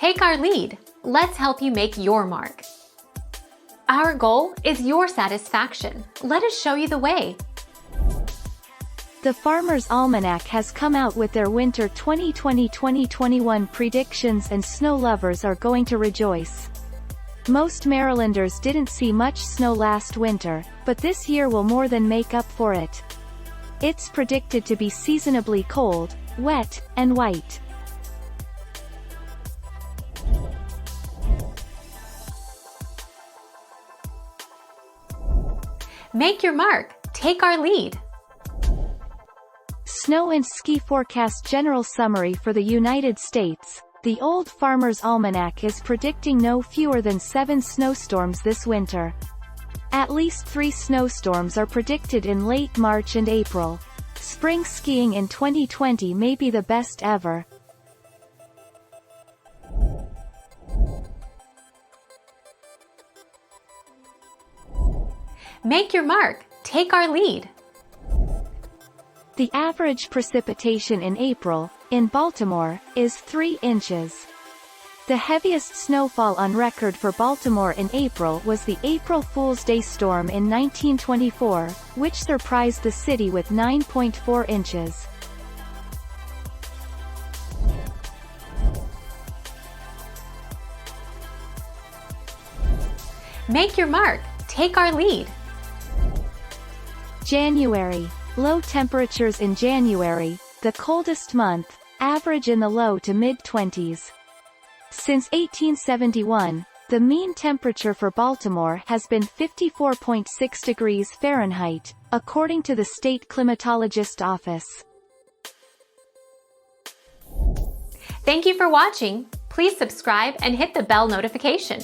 take our lead. Let's help you make your mark. Our goal is your satisfaction. Let us show you the way. The Farmer's Almanac has come out with their winter 2020-2021 predictions, and snow lovers are going to rejoice. Most Marylanders didn't see much snow last winter, but this year will more than make up for it. It's predicted to be seasonably cold, wet, and white. Make your mark. Take our lead. Snow and ski forecast general summary for the United States. The Old Farmer's Almanac is predicting no fewer than 7 snowstorms this winter. At least 3 snowstorms are predicted in late March and April. Spring skiing in 2020 may be the best ever. Make your mark. Take our lead. The average precipitation in April, in Baltimore, is 3 inches. The heaviest snowfall on record for Baltimore in April was the April Fool's Day storm in 1924, which surprised the city with 9.4 inches. Make your mark. Take our lead. January. Low temperatures in January, the coldest month, average in the low to mid-20s. Since 1871, the mean temperature for Baltimore has been 54.6 degrees Fahrenheit, according to the state climatologist office. Thank you for watching. Please subscribe and hit the bell notification.